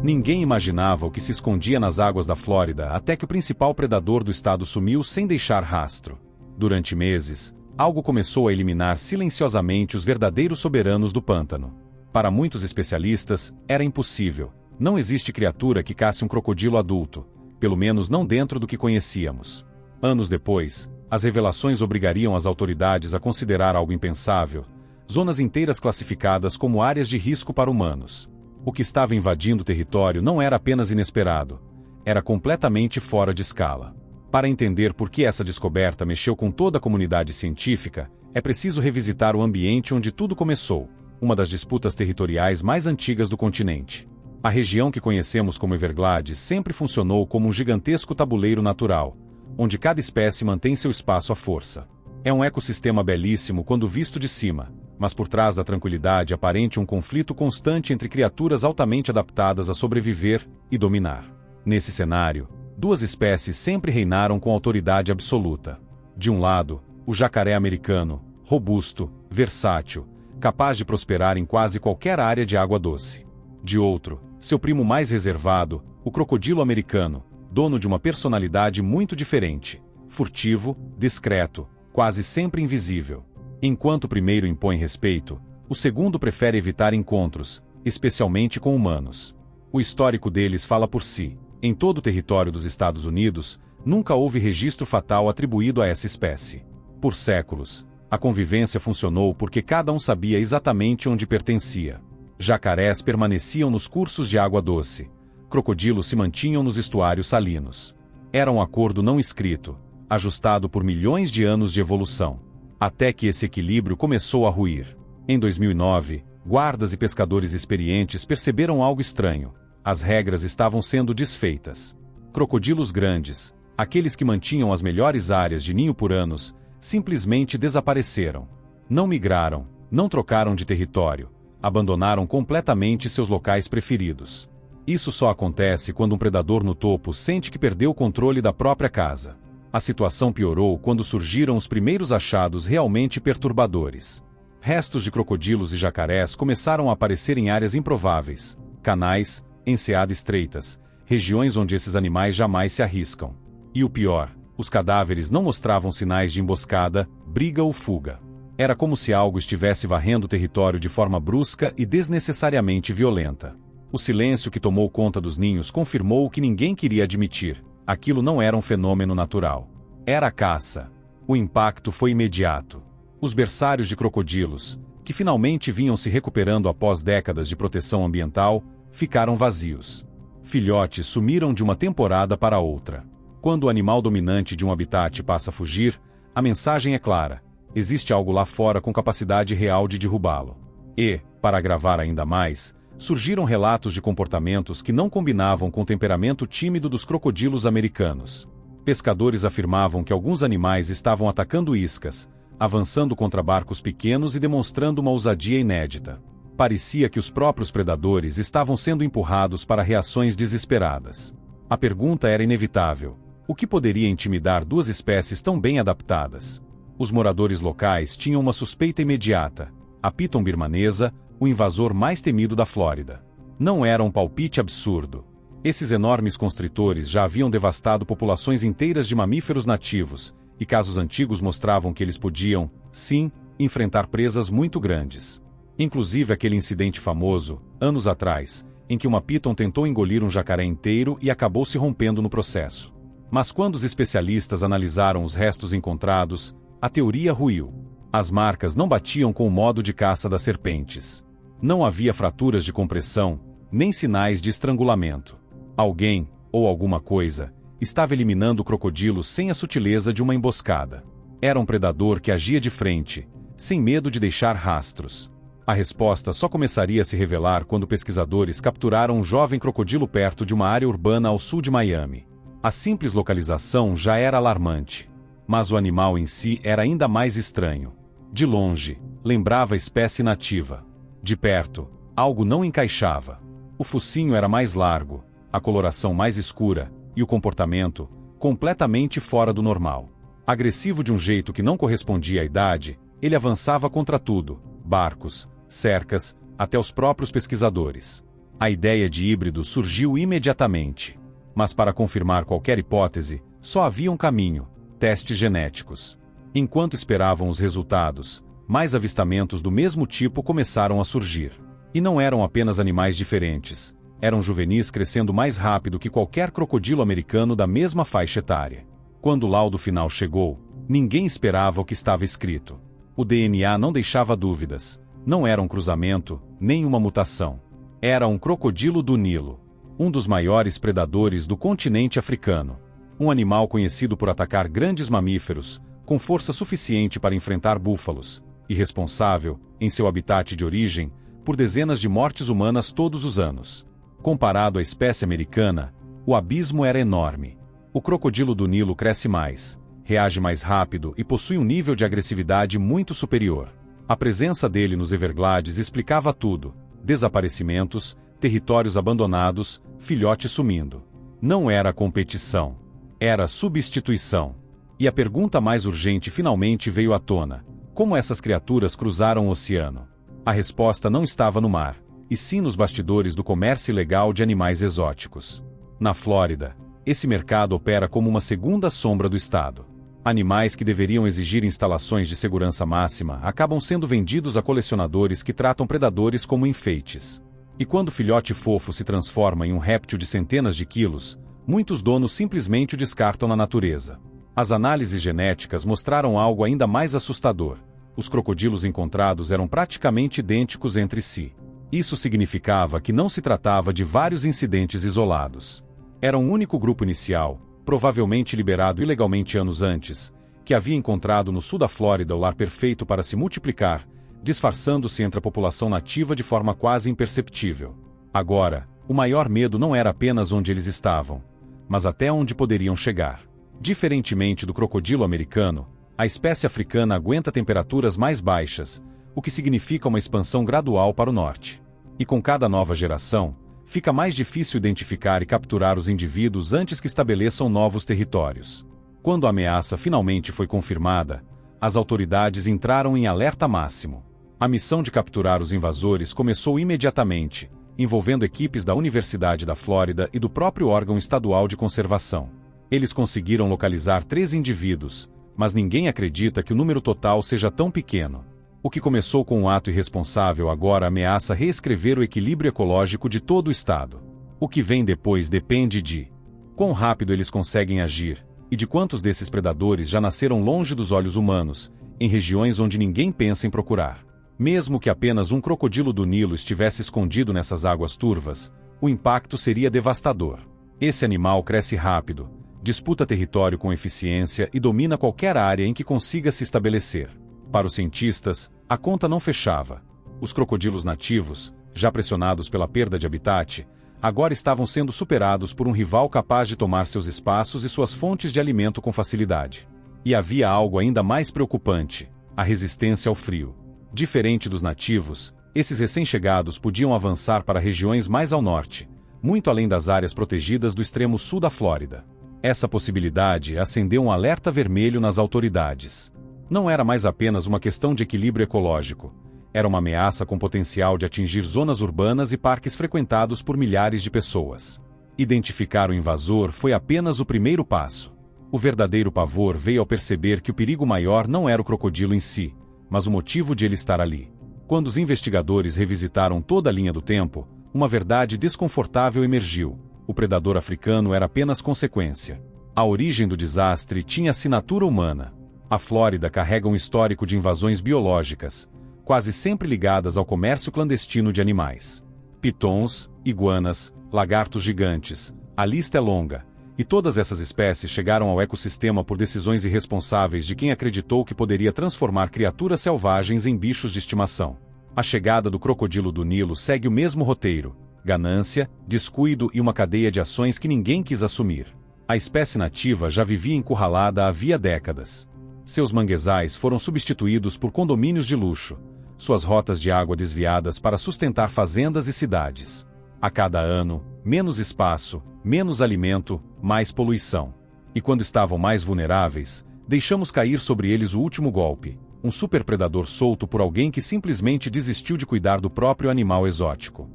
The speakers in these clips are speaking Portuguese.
Ninguém imaginava o que se escondia nas águas da Flórida até que o principal predador do estado sumiu sem deixar rastro. Durante meses, algo começou a eliminar silenciosamente os verdadeiros soberanos do pântano. Para muitos especialistas, era impossível. Não existe criatura que casse um crocodilo adulto, pelo menos não dentro do que conhecíamos. Anos depois, as revelações obrigariam as autoridades a considerar algo impensável: zonas inteiras classificadas como áreas de risco para humanos. O que estava invadindo o território não era apenas inesperado, era completamente fora de escala. Para entender por que essa descoberta mexeu com toda a comunidade científica, é preciso revisitar o ambiente onde tudo começou, uma das disputas territoriais mais antigas do continente. A região que conhecemos como Everglades sempre funcionou como um gigantesco tabuleiro natural, onde cada espécie mantém seu espaço à força. É um ecossistema belíssimo quando visto de cima, mas por trás da tranquilidade aparente um conflito constante entre criaturas altamente adaptadas a sobreviver e dominar. Nesse cenário, duas espécies sempre reinaram com autoridade absoluta. De um lado, o jacaré americano, robusto, versátil, capaz de prosperar em quase qualquer área de água doce. De outro, seu primo mais reservado, o crocodilo americano, dono de uma personalidade muito diferente, furtivo, discreto, quase sempre invisível. Enquanto o primeiro impõe respeito, o segundo prefere evitar encontros, especialmente com humanos. O histórico deles fala por si. Em todo o território dos Estados Unidos, nunca houve registro fatal atribuído a essa espécie. Por séculos, a convivência funcionou porque cada um sabia exatamente onde pertencia. Jacarés permaneciam nos cursos de água doce. Crocodilos se mantinham nos estuários salinos. Era um acordo não escrito, ajustado por milhões de anos de evolução. Até que esse equilíbrio começou a ruir. Em 2009, guardas e pescadores experientes perceberam algo estranho. As regras estavam sendo desfeitas. Crocodilos grandes, aqueles que mantinham as melhores áreas de ninho por anos, simplesmente desapareceram. Não migraram, não trocaram de território, abandonaram completamente seus locais preferidos. Isso só acontece quando um predador no topo sente que perdeu o controle da própria casa. A situação piorou quando surgiram os primeiros achados realmente perturbadores. Restos de crocodilos e jacarés começaram a aparecer em áreas improváveis, canais, enseadas estreitas, regiões onde esses animais jamais se arriscam. E o pior, os cadáveres não mostravam sinais de emboscada, briga ou fuga. Era como se algo estivesse varrendo o território de forma brusca e desnecessariamente violenta. O silêncio que tomou conta dos ninhos confirmou o que ninguém queria admitir: aquilo não era um fenômeno natural. Era a caça. O impacto foi imediato. Os berçários de crocodilos, que finalmente vinham se recuperando após décadas de proteção ambiental, ficaram vazios. Filhotes sumiram de uma temporada para outra. Quando o animal dominante de um habitat passa a fugir, a mensagem é clara: existe algo lá fora com capacidade real de derrubá-lo. E, para agravar ainda mais, surgiram relatos de comportamentos que não combinavam com o temperamento tímido dos crocodilos americanos. Pescadores afirmavam que alguns animais estavam atacando iscas, avançando contra barcos pequenos e demonstrando uma ousadia inédita. Parecia que os próprios predadores estavam sendo empurrados para reações desesperadas. A pergunta era inevitável: o que poderia intimidar duas espécies tão bem adaptadas? Os moradores locais tinham uma suspeita imediata: a piton birmanesa, o invasor mais temido da Flórida. Não era um palpite absurdo. Esses enormes constritores já haviam devastado populações inteiras de mamíferos nativos, e casos antigos mostravam que eles podiam, sim, enfrentar presas muito grandes. Inclusive aquele incidente famoso, anos atrás, em que uma piton tentou engolir um jacaré inteiro e acabou se rompendo no processo. Mas quando os especialistas analisaram os restos encontrados, a teoria ruiu. As marcas não batiam com o modo de caça das serpentes. Não havia fraturas de compressão, nem sinais de estrangulamento. Alguém, ou alguma coisa, estava eliminando o crocodilo sem a sutileza de uma emboscada. Era um predador que agia de frente, sem medo de deixar rastros. A resposta só começaria a se revelar quando pesquisadores capturaram um jovem crocodilo perto de uma área urbana ao sul de Miami. A simples localização já era alarmante. Mas o animal em si era ainda mais estranho. De longe, lembrava a espécie nativa. De perto, algo não encaixava. O focinho era mais largo, a coloração mais escura, e o comportamento, completamente fora do normal. Agressivo de um jeito que não correspondia à idade, ele avançava contra tudo: barcos, cercas, até os próprios pesquisadores. A ideia de híbrido surgiu imediatamente. Mas para confirmar qualquer hipótese, só havia um caminho: testes genéticos. Enquanto esperavam os resultados, mais avistamentos do mesmo tipo começaram a surgir. E não eram apenas animais diferentes. Eram juvenis crescendo mais rápido que qualquer crocodilo americano da mesma faixa etária. Quando o laudo final chegou, ninguém esperava o que estava escrito. O DNA não deixava dúvidas. Não era um cruzamento, nem uma mutação. Era um crocodilo do Nilo, um dos maiores predadores do continente africano. Um animal conhecido por atacar grandes mamíferos, com força suficiente para enfrentar búfalos, e responsável, em seu habitat de origem, por dezenas de mortes humanas todos os anos. Comparado à espécie americana, o abismo era enorme. O crocodilo do Nilo cresce mais, reage mais rápido e possui um nível de agressividade muito superior. A presença dele nos Everglades explicava tudo: desaparecimentos, territórios abandonados, filhotes sumindo. Não era competição. Era substituição. E a pergunta mais urgente finalmente veio à tona: como essas criaturas cruzaram o oceano? A resposta não estava no mar, e sim nos bastidores do comércio ilegal de animais exóticos. Na Flórida, esse mercado opera como uma segunda sombra do estado. Animais que deveriam exigir instalações de segurança máxima acabam sendo vendidos a colecionadores que tratam predadores como enfeites. E quando o filhote fofo se transforma em um réptil de centenas de quilos, muitos donos simplesmente o descartam na natureza. As análises genéticas mostraram algo ainda mais assustador: os crocodilos encontrados eram praticamente idênticos entre si. Isso significava que não se tratava de vários incidentes isolados. Era um único grupo inicial, provavelmente liberado ilegalmente anos antes, que havia encontrado no sul da Flórida o lar perfeito para se multiplicar, disfarçando-se entre a população nativa de forma quase imperceptível. Agora, o maior medo não era apenas onde eles estavam, mas até onde poderiam chegar. Diferentemente do crocodilo americano, a espécie africana aguenta temperaturas mais baixas, o que significa uma expansão gradual para o norte. E com cada nova geração, fica mais difícil identificar e capturar os indivíduos antes que estabeleçam novos territórios. Quando a ameaça finalmente foi confirmada, as autoridades entraram em alerta máximo. A missão de capturar os invasores começou imediatamente, envolvendo equipes da Universidade da Flórida e do próprio órgão estadual de conservação. Eles conseguiram localizar 3 indivíduos, mas ninguém acredita que o número total seja tão pequeno. O que começou com um ato irresponsável agora ameaça reescrever o equilíbrio ecológico de todo o estado. O que vem depois depende de quão rápido eles conseguem agir, e de quantos desses predadores já nasceram longe dos olhos humanos, em regiões onde ninguém pensa em procurar. Mesmo que apenas um crocodilo do Nilo estivesse escondido nessas águas turvas, o impacto seria devastador. Esse animal cresce rápido, disputa território com eficiência e domina qualquer área em que consiga se estabelecer. Para os cientistas, a conta não fechava. Os crocodilos nativos, já pressionados pela perda de habitat, agora estavam sendo superados por um rival capaz de tomar seus espaços e suas fontes de alimento com facilidade. E havia algo ainda mais preocupante: a resistência ao frio. Diferente dos nativos, esses recém-chegados podiam avançar para regiões mais ao norte, muito além das áreas protegidas do extremo sul da Flórida. Essa possibilidade acendeu um alerta vermelho nas autoridades. Não era mais apenas uma questão de equilíbrio ecológico. Era uma ameaça com potencial de atingir zonas urbanas e parques frequentados por milhares de pessoas. Identificar o invasor foi apenas o primeiro passo. O verdadeiro pavor veio ao perceber que o perigo maior não era o crocodilo em si, mas o motivo de ele estar ali. Quando os investigadores revisitaram toda a linha do tempo, uma verdade desconfortável emergiu: o predador africano era apenas consequência. A origem do desastre tinha assinatura humana. A Flórida carrega um histórico de invasões biológicas, quase sempre ligadas ao comércio clandestino de animais. Pitons, iguanas, lagartos gigantes, a lista é longa, e todas essas espécies chegaram ao ecossistema por decisões irresponsáveis de quem acreditou que poderia transformar criaturas selvagens em bichos de estimação. A chegada do crocodilo do Nilo segue o mesmo roteiro: ganância, descuido e uma cadeia de ações que ninguém quis assumir. A espécie nativa já vivia encurralada havia décadas. Seus manguezais foram substituídos por condomínios de luxo, suas rotas de água desviadas para sustentar fazendas e cidades. A cada ano, menos espaço, menos alimento, mais poluição. E quando estavam mais vulneráveis, deixamos cair sobre eles o último golpe: um superpredador solto por alguém que simplesmente desistiu de cuidar do próprio animal exótico.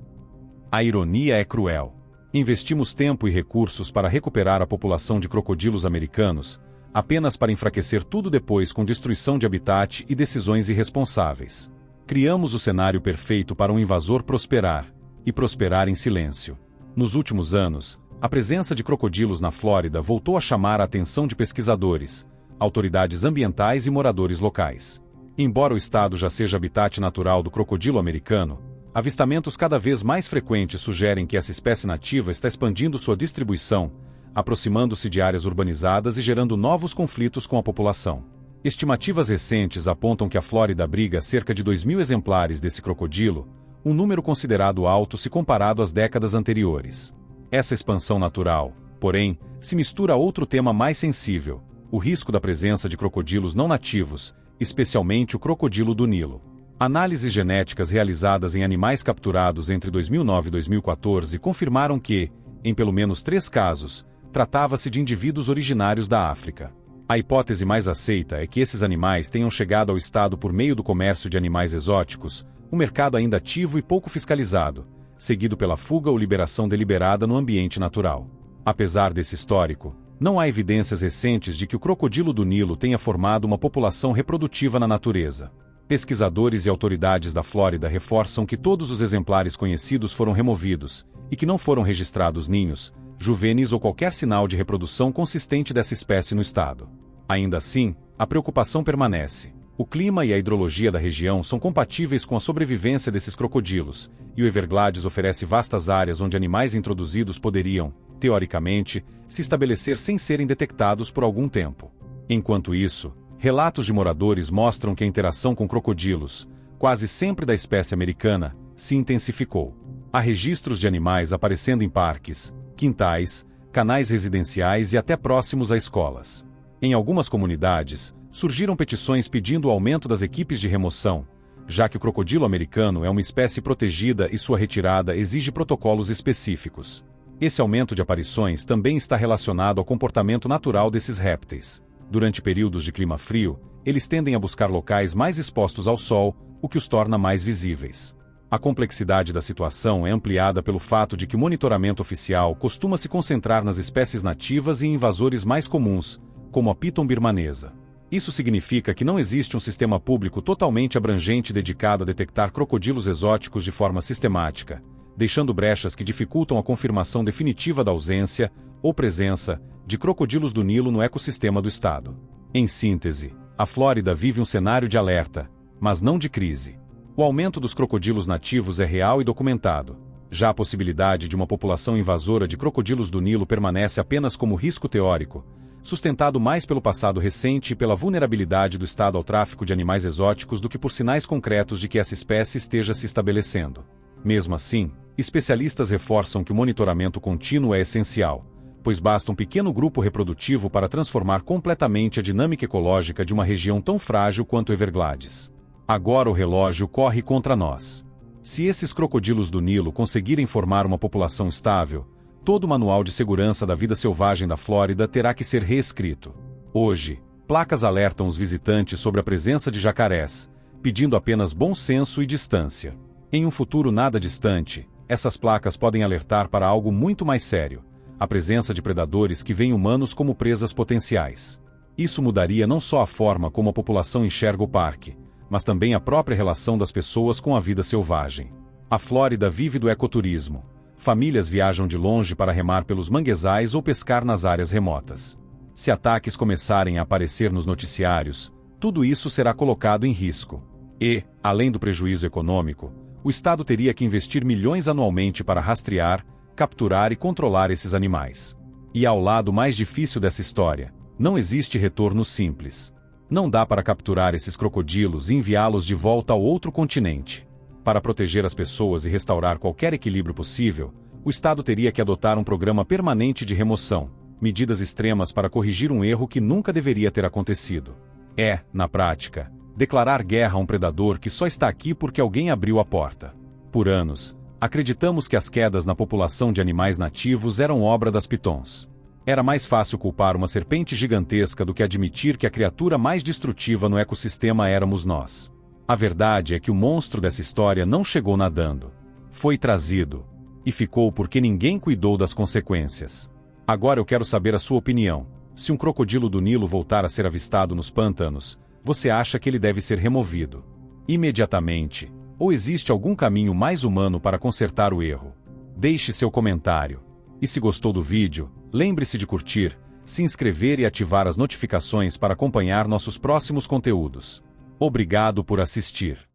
A ironia é cruel. Investimos tempo e recursos para recuperar a população de crocodilos americanos, apenas para enfraquecer tudo depois com destruição de habitat e decisões irresponsáveis. Criamos o cenário perfeito para um invasor prosperar, e prosperar em silêncio. Nos últimos anos, a presença de crocodilos na Flórida voltou a chamar a atenção de pesquisadores, autoridades ambientais e moradores locais. Embora o estado já seja habitat natural do crocodilo americano, avistamentos cada vez mais frequentes sugerem que essa espécie nativa está expandindo sua distribuição, aproximando-se de áreas urbanizadas e gerando novos conflitos com a população. Estimativas recentes apontam que a Flórida abriga cerca de 2.000 exemplares desse crocodilo, um número considerado alto se comparado às décadas anteriores. Essa expansão natural, porém, se mistura a outro tema mais sensível, o risco da presença de crocodilos não nativos, especialmente o crocodilo do Nilo. Análises genéticas realizadas em animais capturados entre 2009 e 2014 confirmaram que, em pelo menos 3 casos, tratava-se de indivíduos originários da África. A hipótese mais aceita é que esses animais tenham chegado ao estado por meio do comércio de animais exóticos, um mercado ainda ativo e pouco fiscalizado, seguido pela fuga ou liberação deliberada no ambiente natural. Apesar desse histórico, não há evidências recentes de que o crocodilo do Nilo tenha formado uma população reprodutiva na natureza. Pesquisadores e autoridades da Flórida reforçam que todos os exemplares conhecidos foram removidos, e que não foram registrados ninhos, juvenis ou qualquer sinal de reprodução consistente dessa espécie no estado. Ainda assim, a preocupação permanece. O clima e a hidrologia da região são compatíveis com a sobrevivência desses crocodilos, e o Everglades oferece vastas áreas onde animais introduzidos poderiam, teoricamente, se estabelecer sem serem detectados por algum tempo. Enquanto isso, relatos de moradores mostram que a interação com crocodilos, quase sempre da espécie americana, se intensificou. Há registros de animais aparecendo em parques, quintais, canais residenciais e até próximos a escolas. Em algumas comunidades, surgiram petições pedindo o aumento das equipes de remoção, já que o crocodilo americano é uma espécie protegida e sua retirada exige protocolos específicos. Esse aumento de aparições também está relacionado ao comportamento natural desses répteis. Durante períodos de clima frio, eles tendem a buscar locais mais expostos ao sol, o que os torna mais visíveis. A complexidade da situação é ampliada pelo fato de que o monitoramento oficial costuma se concentrar nas espécies nativas e invasores mais comuns, como a piton birmanesa. Isso significa que não existe um sistema público totalmente abrangente dedicado a detectar crocodilos exóticos de forma sistemática, deixando brechas que dificultam a confirmação definitiva da ausência ou presença de crocodilos do Nilo no ecossistema do estado. Em síntese, a Flórida vive um cenário de alerta, mas não de crise. O aumento dos crocodilos nativos é real e documentado. Já a possibilidade de uma população invasora de crocodilos do Nilo permanece apenas como risco teórico, sustentado mais pelo passado recente e pela vulnerabilidade do estado ao tráfico de animais exóticos do que por sinais concretos de que essa espécie esteja se estabelecendo. Mesmo assim, especialistas reforçam que o monitoramento contínuo é essencial, pois basta um pequeno grupo reprodutivo para transformar completamente a dinâmica ecológica de uma região tão frágil quanto o Everglades. Agora o relógio corre contra nós. Se esses crocodilos do Nilo conseguirem formar uma população estável, todo o manual de segurança da vida selvagem da Flórida terá que ser reescrito. Hoje, placas alertam os visitantes sobre a presença de jacarés, pedindo apenas bom senso e distância. Em um futuro nada distante, essas placas podem alertar para algo muito mais sério: a presença de predadores que veem humanos como presas potenciais. Isso mudaria não só a forma como a população enxerga o parque, mas também a própria relação das pessoas com a vida selvagem. A Flórida vive do ecoturismo. Famílias viajam de longe para remar pelos manguezais ou pescar nas áreas remotas. Se ataques começarem a aparecer nos noticiários, tudo isso será colocado em risco. E, além do prejuízo econômico, o Estado teria que investir milhões anualmente para rastrear, capturar e controlar esses animais. E ao lado mais difícil dessa história, não existe retorno simples. Não dá para capturar esses crocodilos e enviá-los de volta ao outro continente. Para proteger as pessoas e restaurar qualquer equilíbrio possível, o Estado teria que adotar um programa permanente de remoção, medidas extremas para corrigir um erro que nunca deveria ter acontecido. É, na prática, declarar guerra a um predador que só está aqui porque alguém abriu a porta. Por anos, acreditamos que as quedas na população de animais nativos eram obra das pitons. Era mais fácil culpar uma serpente gigantesca do que admitir que a criatura mais destrutiva no ecossistema éramos nós. A verdade é que o monstro dessa história não chegou nadando. Foi trazido. E ficou porque ninguém cuidou das consequências. Agora eu quero saber a sua opinião. Se um crocodilo do Nilo voltar a ser avistado nos pântanos, você acha que ele deve ser removido imediatamente? Ou existe algum caminho mais humano para consertar o erro? Deixe seu comentário. E se gostou do vídeo, lembre-se de curtir, se inscrever e ativar as notificações para acompanhar nossos próximos conteúdos. Obrigado por assistir.